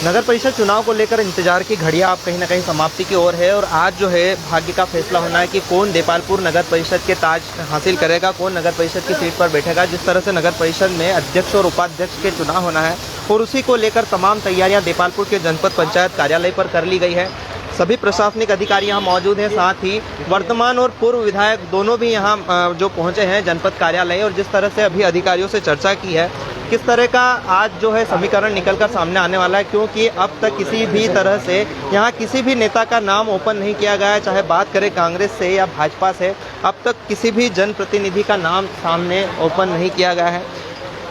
नगर परिषद चुनाव को लेकर इंतजार की घड़ियां आप कहीं ना कहीं समाप्ति की ओर है और आज जो है भाग्य का फैसला होना है कि कौन देपालपुर नगर परिषद के ताज हासिल करेगा, कौन नगर परिषद की सीट पर बैठेगा। जिस तरह से नगर परिषद में अध्यक्ष और उपाध्यक्ष के चुनाव होना है और उसी को लेकर तमाम तैयारियां देपालपुर के जनपद पंचायत कार्यालय पर कर ली गई है। सभी प्रशासनिक अधिकारी यहाँ मौजूद हैं, साथ ही वर्तमान और पूर्व विधायक दोनों भी यहाँ जो पहुँचे हैं जनपद कार्यालय। और जिस तरह से अभी अधिकारियों से चर्चा की है, किस तरह का आज जो है समीकरण निकलकर सामने आने वाला है, क्योंकि अब तक किसी भी तरह से यहाँ किसी भी नेता का नाम ओपन नहीं किया गया है, चाहे बात करें कांग्रेस से या भाजपा से। अब तक किसी भी जनप्रतिनिधि का नाम सामने ओपन नहीं किया गया है।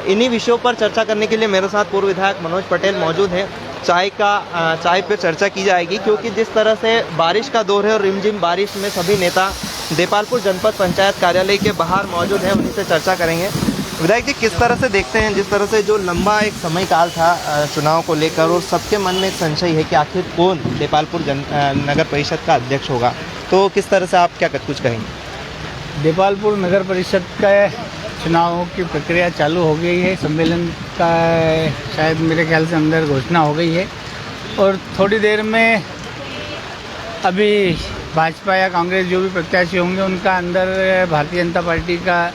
इन्हीं विषयों पर चर्चा करने के लिए मेरे साथ पूर्व विधायक मनोज पटेल मौजूद हैं। चाय पे चर्चा की जाएगी, क्योंकि जिस तरह से बारिश का दौर है और रिमझिम बारिश में सभी नेता देपालपुर जनपद पंचायत कार्यालय के बाहर मौजूद हैं, उन्हीं से चर्चा करेंगे। विधायक जी, किस तरह से देखते हैं, जिस तरह से जो लंबा एक समय काल था चुनाव को लेकर और सबके मन में एक संशय है कि आखिर कौन देपालपुर नगर परिषद का अध्यक्ष होगा, तो किस तरह से आप क्या कुछ कहेंगे? देपालपुर नगर परिषद का चुनाव की प्रक्रिया चालू हो गई है। सम्मेलन का शायद मेरे ख्याल से अंदर घोषणा हो गई है और थोड़ी देर में अभी भाजपा या कांग्रेस जो भी प्रत्याशी होंगे उनका अंदर भारतीय जनता पार्टी का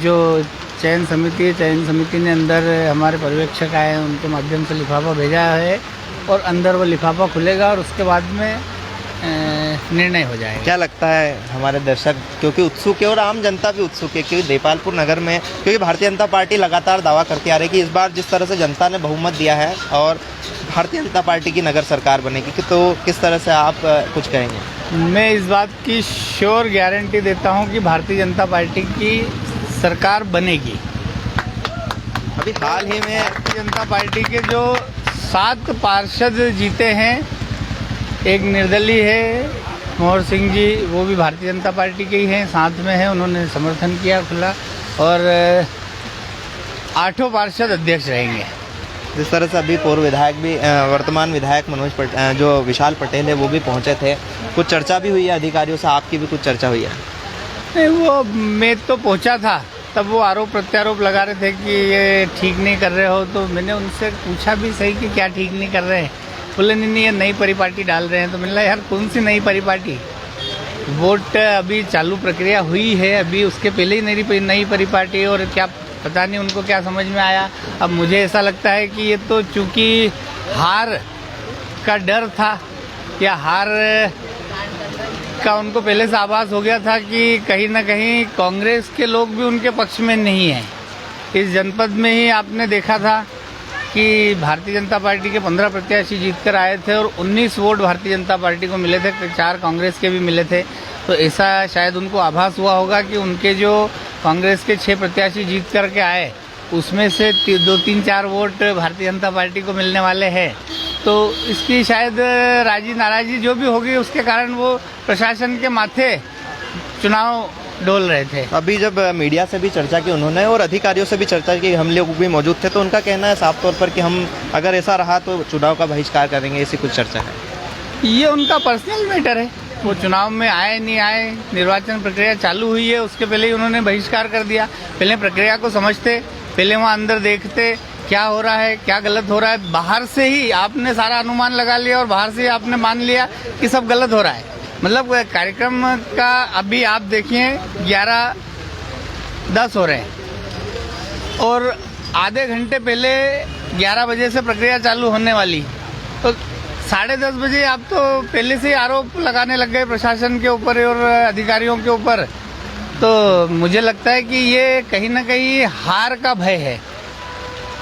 जो चयन समिति ने अंदर हमारे पर्यवेक्षक आए हैं, उनके माध्यम से लिफाफा भेजा है और अंदर वो लिफाफा खुलेगा और उसके बाद में निर्णय हो जाएगा। क्या लगता है हमारे दर्शक क्योंकि उत्सुक है और आम जनता भी उत्सुक है, क्योंकि देपालपुर नगर में क्योंकि भारतीय जनता पार्टी लगातार दावा करती आ रही है कि इस बार जिस तरह से जनता ने बहुमत दिया है और भारतीय जनता पार्टी की नगर सरकार बनेगी, तो किस तरह से आप कुछ कहेंगे? मैं इस बात की श्योर गारंटी देता हूं कि भारतीय जनता पार्टी की सरकार बनेगी। अभी हाल ही में भारतीय जनता पार्टी के जो 7 पार्षद जीते हैं, एक निर्दलीय है मोहर सिंह जी, वो भी भारतीय जनता पार्टी के ही हैं, साथ में हैं, उन्होंने समर्थन किया खुला, और 8 पार्षद अध्यक्ष रहेंगे। जिस तरह से अभी पूर्व विधायक भी वर्तमान विधायक मनोज पटेल जो विशाल पटेल है वो भी पहुंचे थे, कुछ चर्चा भी हुई है अधिकारियों से, आपकी भी कुछ चर्चा हुई है? नहीं, वो मैं तो पहुंचा था तब वो आरोप प्रत्यारोप लगा रहे थे कि ये ठीक नहीं कर रहे हो, तो मैंने उनसे पूछा भी सही कि क्या ठीक नहीं कर रहे हैं। बोले नहीं ये नई परिपाटी डाल रहे हैं। तो मैंने कहा यार कौन सी नई परिपाटी, वोट अभी चालू प्रक्रिया हुई है, अभी उसके पहले ही नई परिपाटी, और क्या पता नहीं उनको क्या समझ में आया। अब मुझे ऐसा लगता है कि ये तो चूंकि हार का डर था या हार का उनको पहले से आभास हो गया था कि कहीं ना कहीं कांग्रेस के लोग भी उनके पक्ष में नहीं हैं। इस जनपद में ही आपने देखा था कि भारतीय जनता पार्टी के 15 प्रत्याशी जीतकर आए थे और 19 वोट भारतीय जनता पार्टी को मिले थे, 4 कांग्रेस के भी मिले थे। तो ऐसा शायद उनको आभास हुआ होगा कि उनके जो कांग्रेस के 6 प्रत्याशी जीत करके आए उसमें से 2-3-4 वोट भारतीय जनता पार्टी को मिलने वाले हैं। तो इसकी शायद राजी नाराजी जो भी होगी उसके कारण वो प्रशासन के माथे चुनाव डोल रहे थे। अभी जब मीडिया से भी चर्चा की उन्होंने और अधिकारियों से भी चर्चा की, हम लोग भी मौजूद थे, तो उनका कहना है साफ तौर पर कि हम अगर ऐसा रहा तो चुनाव का बहिष्कार करेंगे, ऐसी कुछ चर्चा है। ये उनका पर्सनल मैटर है, वो चुनाव में आए नहीं आए, निर्वाचन प्रक्रिया चालू हुई है उसके पहले ही उन्होंने बहिष्कार कर दिया। पहले प्रक्रिया को समझते, पहले वहाँ अंदर देखते क्या हो रहा है, क्या गलत हो रहा है। बाहर से ही आपने सारा अनुमान लगा लिया और बाहर से ही आपने मान लिया कि सब गलत हो रहा है। मतलब कार्यक्रम का अभी आप देखिए 11:10 हो रहे हैं और आधे घंटे पहले 11 बजे से प्रक्रिया चालू होने वाली, तो 10:30 बजे आप तो पहले से ही आरोप लगाने लग गए प्रशासन के ऊपर और अधिकारियों के ऊपर। तो मुझे लगता है कि ये कहीं ना कहीं हार का भय है,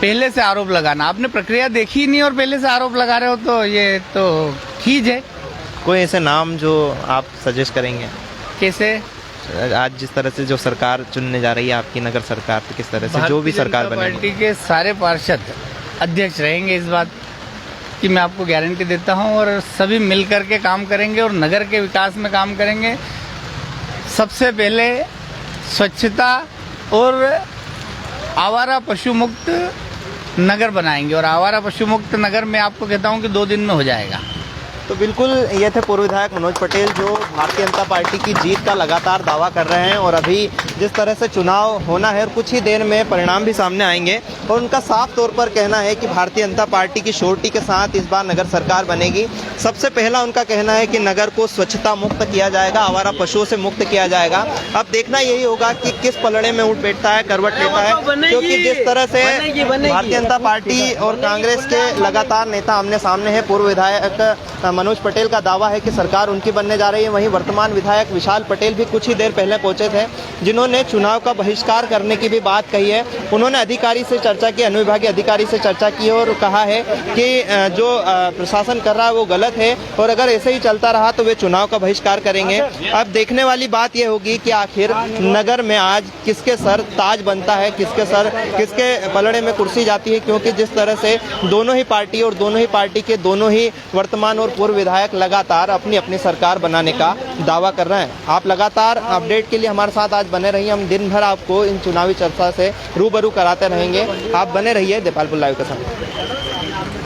पहले से आरोप लगाना। आपने प्रक्रिया देखी ही नहीं और पहले से आरोप लगा रहे हो, तो ये तो खींच है। कोई ऐसे नाम जो आप सजेस्ट करेंगे? कैसे? आज जिस तरह से जो सरकार चुनने जा रही है आपकी नगर सरकार, तो किस तरह से जो भी सरकार बनेगी, पार्टी के सारे पार्षद अध्यक्ष रहेंगे, इस बात की मैं आपको गारंटी देता हूं, और सभी मिलकर के काम करेंगे और नगर के विकास में काम करेंगे। सबसे पहले स्वच्छता और आवारा पशु मुक्त नगर बनाएंगे, और आवारा पशु मुक्त नगर मैं आपको कहता हूं कि 2 दिन में हो जाएगा। तो बिल्कुल ये थे पूर्व विधायक मनोज पटेल जो भारतीय जनता पार्टी की जीत का लगातार दावा कर रहे हैं और अभी जिस तरह से चुनाव होना है और कुछ ही देर में परिणाम भी सामने आएंगे और उनका साफ तौर पर कहना है कि भारतीय जनता पार्टी की श्योरिटी के साथ इस बार नगर सरकार बनेगी। सबसे पहला उनका कहना है कि नगर को स्वच्छता मुक्त किया जाएगा, आवारा पशुओं से मुक्त किया जाएगा। अब देखना यही होगा कि किस पलड़े में उठ बैठता है, करवट लेता है, क्योंकि जिस तरह से भारतीय जनता पार्टी और कांग्रेस के लगातार नेता आमने सामने है। पूर्व विधायक मनोज पटेल का दावा है कि सरकार उनकी बनने जा रही है, वहीं वर्तमान विधायक विशाल पटेल भी कुछ ही देर पहले पहुंचे थे, जिन्होंने चुनाव का बहिष्कार करने की भी बात कही है। उन्होंने अधिकारी से चर्चा की, अनुविभागीय अधिकारी से चर्चा की और कहा है कि जो प्रशासन कर रहा है वो गलत है और अगर ऐसे ही चलता रहा तो वे चुनाव का बहिष्कार करेंगे। अब देखने वाली बात यह होगी कि आखिर नगर में आज किसके सर ताज बनता है, किसके पलड़े में कुर्सी जाती है, क्योंकि जिस तरह से दोनों ही पार्टी और दोनों ही पार्टी के दोनों ही वर्तमान और पूर्व विधायक लगातार अपनी अपनी सरकार बनाने का दावा कर रहे हैं। आप लगातार अपडेट के लिए हमारे साथ आज बने रहिए, हम दिन भर आपको इन चुनावी चर्चा से रूबरू कराते रहेंगे। आप बने रहिए देपालपुर लाइव के साथ।